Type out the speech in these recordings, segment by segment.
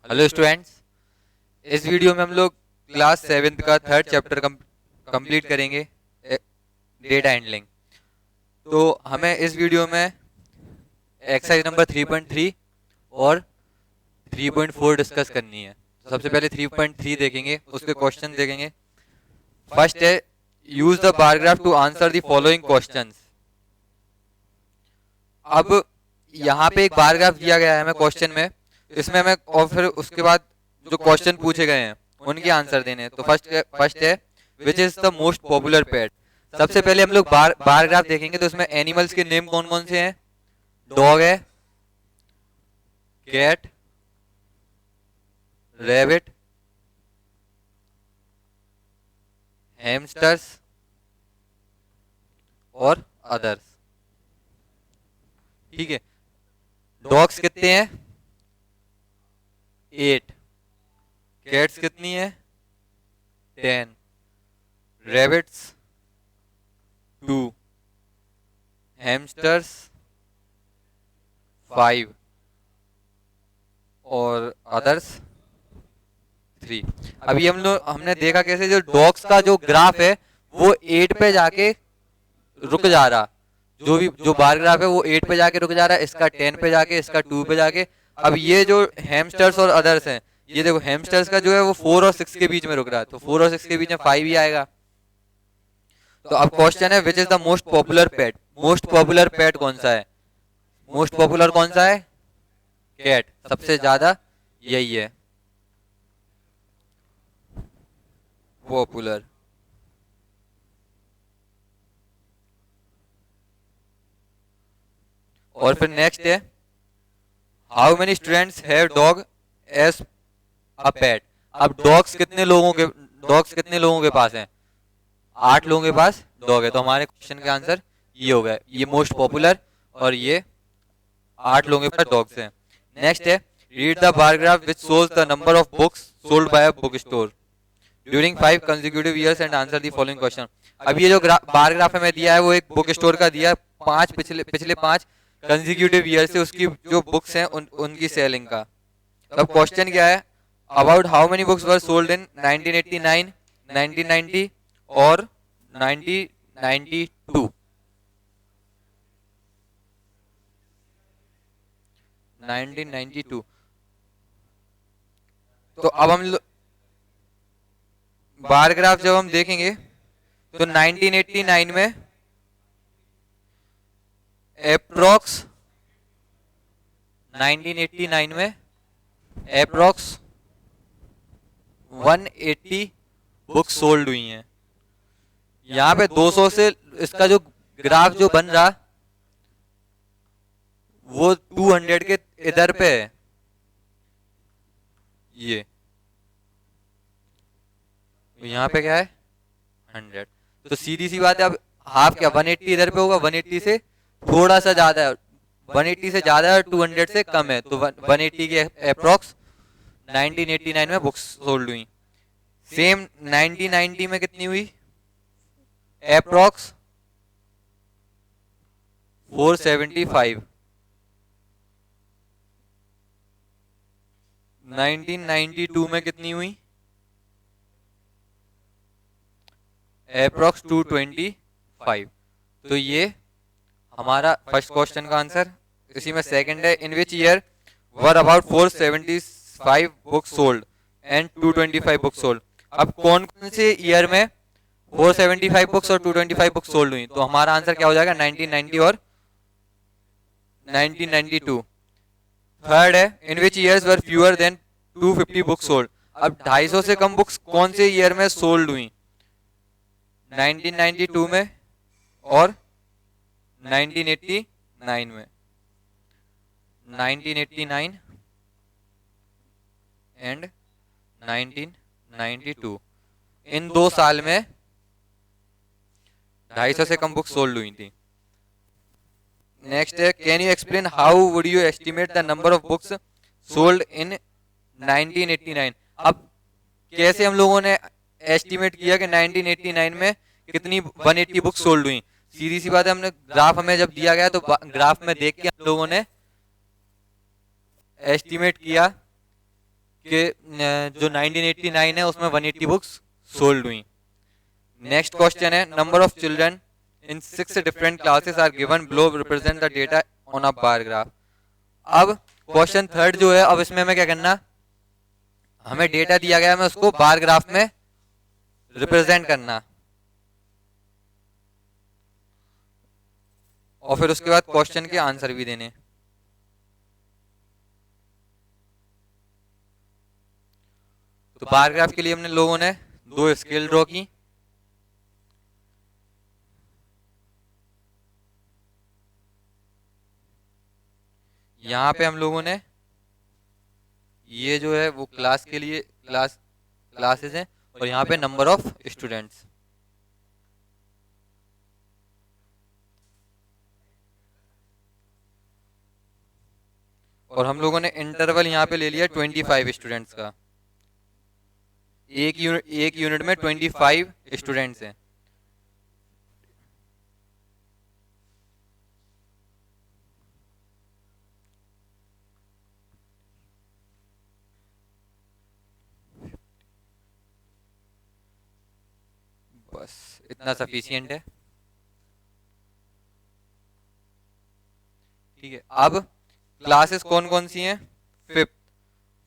Hello students. इस video में हम लोग क्लास 7th का थर्ड चैप्टर कंप्लीट करेंगे, डेटा हैंडलिंग। तो हमें इस वीडियो में एक्सरसाइज नंबर 3.3 और 3.4 डिस्कस करनी है। तो सबसे पहले 3.3 देखेंगे, उसके क्वेश्चन देखेंगे। फर्स्ट है, use the bar graph to answer the following questions. अब यहाँ पे एक बार ग्राफ दिया गया है हमें क्वेश्चन में, इसमें हमें और फिर उसके बाद जो क्वेश्चन पूछे गए हैं उनके आंसर देने हैं। तो फर्स्ट है which is the most popular pet. सबसे पहले हम लोग बार ग्राफ देखेंगे, तो इसमें एनिमल्स के नेम कौन कौन से हैं। डॉग है, कैट, रैबिट, हैमस्टर्स और अदर्स। ठीक है, डॉग्स कितने हैं 8, कैट्स कितनी है 10, रैबिट्स 2, हैमस्टर्स 5 और अदर्स 3। अभी हमने देखा कैसे जो डॉग्स का जो ग्राफ है वो 8 पे जाके रुक जा रहा। जो बार ग्राफ है वो 8 पे जाके रुक जा रहा है, इसका 10 पे जाके, इसका 2 पे जाके। अब ये जो हैमस्टर्स और अदर्स हैं, ये देखो हैमस्टर्स का जो है वो 4 और 6 के बीच में रुक रहा है, तो 4 और 6 के बीच में 5 ही आएगा। तो अब क्वेश्चन है which is the most popular pet. Most popular pet कौन सा है, मोस्ट पॉपुलर कौन सा है कैट, सबसे ज्यादा यही है पॉपुलर। और फिर नेक्स्ट है how many students have dog as a pet. अब डॉग्स कितने लोगों के पास हैं, 8 लोगों के पास डॉग है। तो हमारे क्वेश्चन का आंसर ये होगा, ये मोस्ट पॉपुलर और ये 8 लोगों के पास डॉग्स हैं। नेक्स्ट है read the bar graph which shows the number of books sold by a book store during 5 consecutive years and answer the following question. अब ये जो बार ग्राफ हमें दिया है वो एक बुक स्टोर का दिया है, पिछले 5 कंसेक्यूटिव ईयर से उसकी जो बुक्स हैं उनकी सेलिंग का। अब क्वेश्चन क्या है, about how many books were sold in 1989, 1990 और 1992। 1992। तो अब हम बार ग्राफ जब हम देखेंगे तो 1989 में अप्रोक्स 1989 में अप्रोक्स 180 बुक्स सोल्ड हुई हैं। यहाँ पे 200 से इसका जो ग्राफ जो बन रहा वो 200 के इधर पे है ये, यहाँ पे क्या है 100। तो सीधी सी बात है, अब हाफ क्या 180 इधर पे होगा, 180 से थोड़ा सा ज्यादा है, 180 से ज्यादा है, 200 से कम है, तो 180 के अप्रोक्स 1989 में बुक्स सोल्ड हुई। सेम 1990 में कितनी हुई, अप्रोक्स 475। 1992 में कितनी हुई, अप्रोक्स 225। तो ये हमारा फर्स्ट क्वेश्चन का आंसर। इसी में सेकंड है in which year were about 475 books sold and 225 books sold. अब कौन कौन से ईयर में 475 बुक्स और 225 बुक्स सोल्ड हुई, तो हमारा आंसर क्या हो जाएगा 1990 और 1992। थर्ड है in which years were fewer than 250 books sold. अब 250 से कम बुक्स कौन से ईयर में सोल्ड हुई, 1992 में और 1989 में। 1989 एंड 1992, इन 2 साल में 250 से कम बुक्स सोल्ड हुई थी। नेक्स्ट है can you explain how would you estimate the number of books sold in 1989। अब कैसे हम लोगों ने एस्टिमेट किया कि 1989 में कितनी 180 बुक्स सोल्ड हुई। सीधी सी बात है, हमने ग्राफ हमें जब दिया गया तो ग्राफ में देख के हम लोगों ने एस्टिमेट किया कि जो 1989 है उसमें 180 बुक्स सोल्ड हुई। नेक्स्ट क्वेश्चन है number of children in 6 different classes are given below represent the data on a bar graph. अब क्वेश्चन थर्ड जो है, अब इसमें हमें क्या करना, हमें डेटा दिया गया है, हमें उसको बार ग्राफ में रिप्रेजेंट करना, और फिर उसके बाद क्वेश्चन के आंसर भी देने। तो बार ग्राफ के लिए हमने लोगों ने 2 स्केल ड्रॉ की। यहाँ पे हम लोगों ने ये जो है वो क्लास के लिए क्लासेस हैं, और यहाँ पे नंबर ऑफ स्टूडेंट्स। और हम लोगों ने इंटरवल यहाँ पे ले लिया 25 स्टूडेंट्स का। एक यूनिट में 25 स्टूडेंट्स हैं। बस इतना सफिशियंट है। ठीक है, अब क्लासेस कौन कौन सी हैं? फिफ्थ।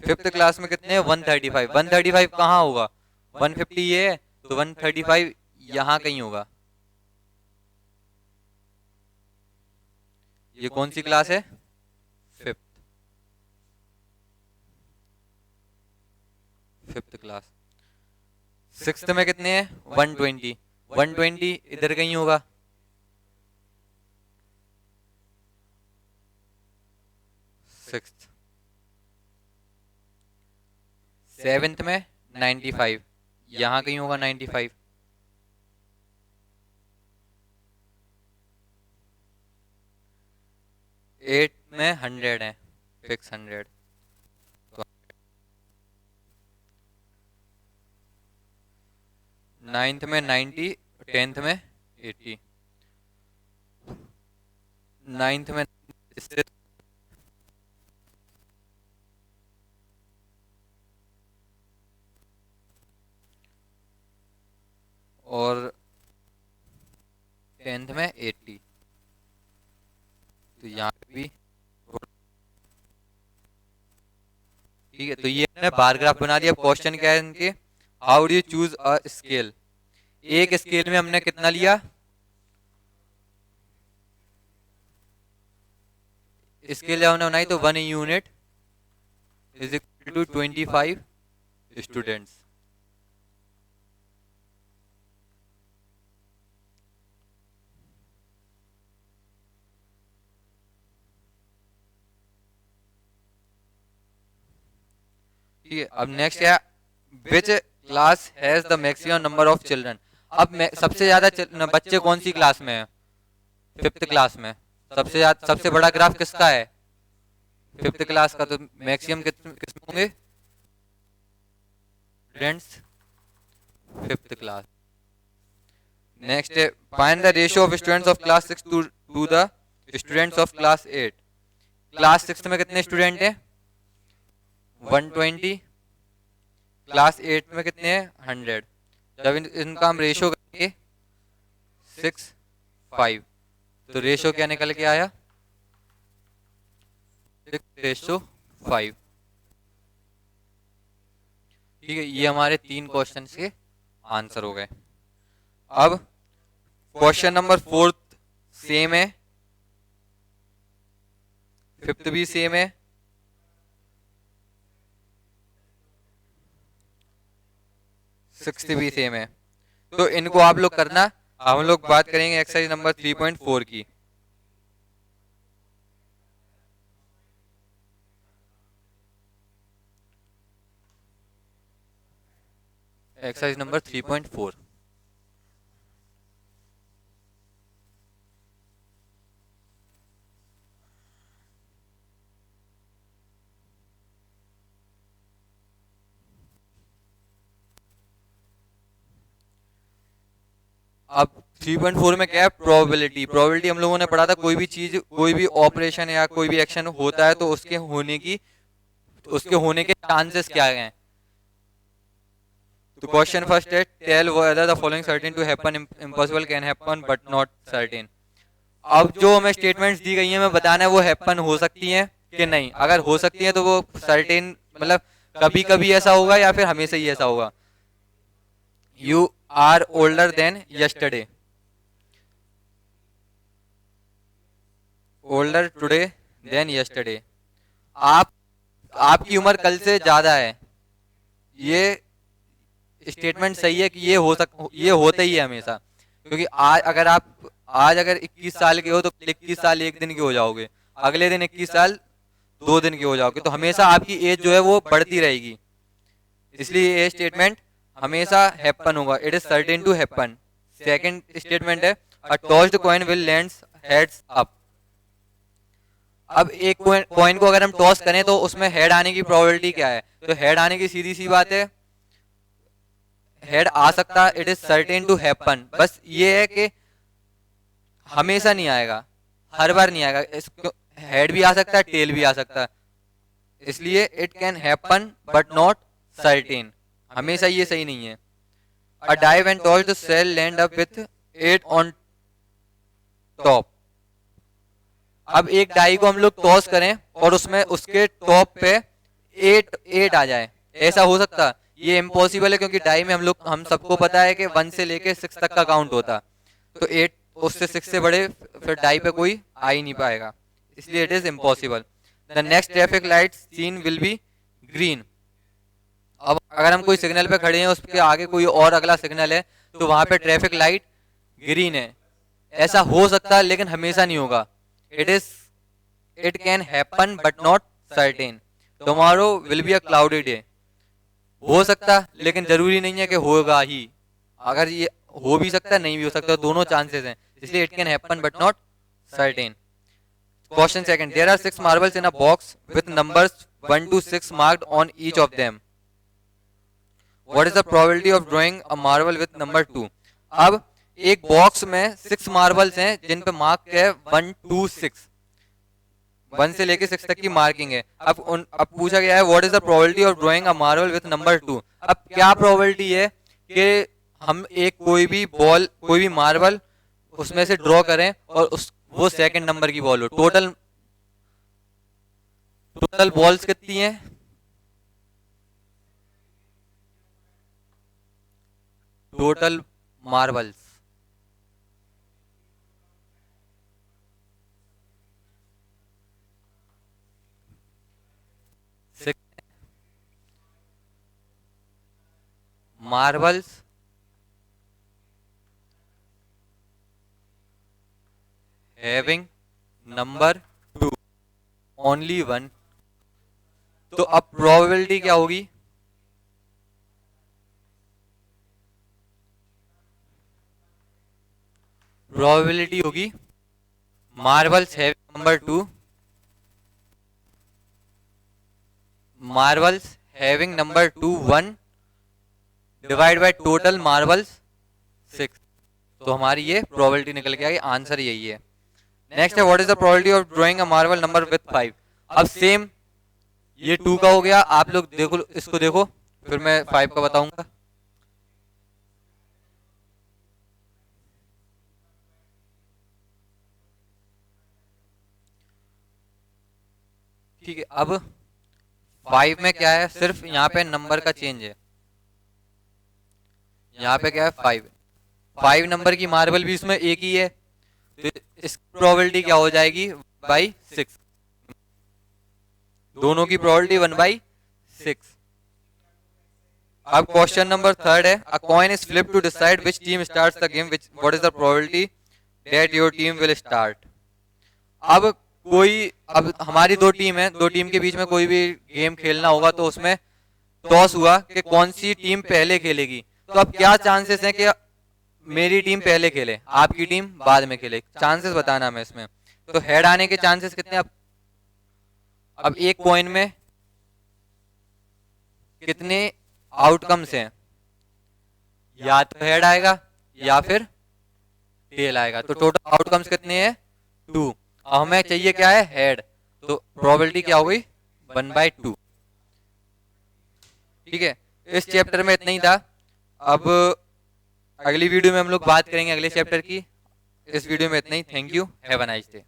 फिफ्थ क्लास में कितने हैं? 135। 135 कहाँ होगा? 150 ये है, तो 135 यहाँ कहीं होगा। ये कौन सी क्लास है? फिफ्थ। Fifth class. सिक्स्थ में कितने हैं? 120। 120 इधर कहीं होगा। सिक्स्थ। सेवेंथ में 95, यहाँ कहीं होगा 95। एट में 100 है, फिक्स 100। नाइन्थ में 90, टेंथ में 80। नाइन्थ में और टेंथ में 80। तो यहाँ पे भी ठीक है। तो ये हमने बार ग्राफ बना दिया। क्वेश्चन क्या है इनके? How do you choose a scale? एक स्केल में हमने कितना लिया? स्केल जब हमने बनाई तो 1 unit is equal to 25 students. ठीक है, अब नेक्स्ट है which class has the maximum number of children? अब सबसे ज्यादा बच्चे कौन सी क्लास में है? फिफ्थ क्लास में। सबसे बड़ा ग्राफ किसका है? फिफ्थ क्लास का। तो मैक्सिमम किसमें होंगे स्टूडेंट्स? Fifth class. नेक्स्ट है find the ratio of students of class 6 to the students of class 8। Class 6 में कितने स्टूडेंट हैं? 120। क्लास 8 में कितने हैं? 100। जब इनका हम रेशियो करेंगे 6, 5, तो रेशियो क्या निकल के आया? 6:5। ठीक है, ये हमारे 3 क्वेश्चन के आंसर हो गए। अब क्वेश्चन नंबर 4 सेम है, फिफ्थ भी सेम है, सिक्स्थ भी सेम है। तो इनको आप लोग करना। हम लोग बात करेंगे एक्सरसाइज नंबर 3.4 की। Exercise number 3.4। अब 3.4 में क्या है? प्रोबेबिलिटी। प्रोबेबिलिटी हम लोगों ने पढ़ा था, कोई भी चीज, कोई भी ऑपरेशन या कोई भी एक्शन होता है तो उसके होने की उसके होने के चांसेस क्या हैं। तो क्वेश्चन फर्स्ट है, tell whether the following certain to happen, impossible can happen but not certain. अब जो हमें स्टेटमेंट्स दी गई हैं हमें बताना है वो हैपन हो सकती हैं कि नहीं। अगर हो सकती है तो वो सर्टेन मतलब कभी कभी ऐसा होगा या फिर हमेशा ही ऐसा होगा। You are older than yesterday, older today than yesterday. आप आपकी उम्र कल से ज्यादा है, ये स्टेटमेंट सही है कि ये होता ही है हमेशा। क्योंकि आज अगर आप आज अगर 21 साल के हो तो 21 साल एक दिन के हो जाओगे, अगले दिन 21 साल 2 दिन के हो जाओगे, तो हमेशा आपकी एज जो है वो बढ़ती रहेगी। इसलिए ये स्टेटमेंट हमेशा हैपन होगा, it is certain to happen. Second statement है, a tossed coin will lands heads up. अब एक कॉइन को अगर हम टॉस करें तो उसमें हेड आने की प्रोबेबिलिटी क्या है। तो हेड आने की सीधी सी बात है, हेड आ सकता, it is certain to happen. बस ये है कि हमेशा नहीं आएगा, हर बार नहीं आएगा। हेड भी आ सकता है, टेल भी आ सकता है, इसलिए it can happen but not certain, हमेशा ये सही नहीं है। A die when tossed the cell land up with 8 on top. अब एक डाई को हम लोग टॉस करें और उसमें उसके टॉप पे 8 आ जाए, ऐसा हो सकता? ये इम्पॉसिबल है, क्योंकि डाई में हम सबको पता है कि 1 से लेके 6 तक का काउंट होता, तो 8 उससे 6 से बड़े फिर डाई पे कोई आ ही नहीं पाएगा, इसलिए it is impossible. The next traffic light seen will be green. अब अगर हम कोई सिग्नल पे खड़े हैं, उसके आगे कोई और अगला सिग्नल है, तो वहां पे ट्रैफिक लाइट ग्रीन है। ऐसा हो सकता है लेकिन हमेशा नहीं होगा। It can happen but not certain. Tomorrow will be a cloudy day, हो सकता लेकिन जरूरी नहीं है कि होगा ही। अगर ये हो भी सकता है, नहीं भी हो सकता, दोनों चांसेस हैं, इसलिए it can happen but not certain. Question second, there are 6 marbles in a box with numbers 1 to 6 marked on each of them. What is the probability of drawing a marble with number 2। अब एक box में 6 marbles हैं जिन पे mark है 1 to 6, 1 से लेके 6 तक की मार्किंग है। अब पूछा गया है what is the probability of drawing a marble with number 2। अब क्या प्रोबेबिलिटी है कि हम एक कोई भी मार्बल उसमें से ड्रॉ करें और वो सेकंड नंबर की बॉल हो। टोटल बॉल्स कितनी है? Total marbles marbles having number 2 only 1। तो अब प्रोबेबिलिटी क्या होगी? प्रोबेबिलिटी होगी marbles having number 2, marbles having number 2 1 divide by total marbles 6। तो हमारी ये प्रोबेबिलिटी निकल के आई, आंसर यही है। नेक्स्ट है what is the probability of drawing a marble number with 5। अब सेम ये 2 का हो गया, आप लोग देखो इसको देखो, फिर मैं 5 का बताऊंगा। ठीक है, अब 5 में क्या है, सिर्फ यहाँ पे नंबर का चेंज है। यहाँ पे क्या है 5 नंबर की मार्बल भी इसमें एक ही है, तो इस प्रोबेबिलिटी क्या हो जाएगी 1/6। दोनों की प्रोबेबिलिटी 1/6। अब क्वेश्चन नंबर 3 है, a coin is flip to decide which team starts the game, what is the probability that your team will start. अब हमारी 2 टीम है, 2 टीम के बीच में कोई भी गेम खेलना होगा तो उसमें टॉस हुआ कि कौन सी टीम पहले खेलेगी। तो अब क्या चांसेस हैं कि मेरी टीम पहले खेले, आपकी टीम बाद में खेले, चांसेस बताना हमें इसमें। तो हेड आने के चांसेस कितने? अब एक कॉइन में कितने आउटकम्स हैं, या तो हेड आएगा या फिर टेल आएगा। तो टोटल आउटकम्स कितने हैं 2, हमें चाहिए क्या है हेड, तो प्रोबेबिलिटी क्या हो गई 1/2। ठीक है, इस चैप्टर में इतना ही था। अब अगली वीडियो में हम लोग बात करेंगे अगले चैप्टर की। इस वीडियो में इतना ही। Thank you, have a nice day.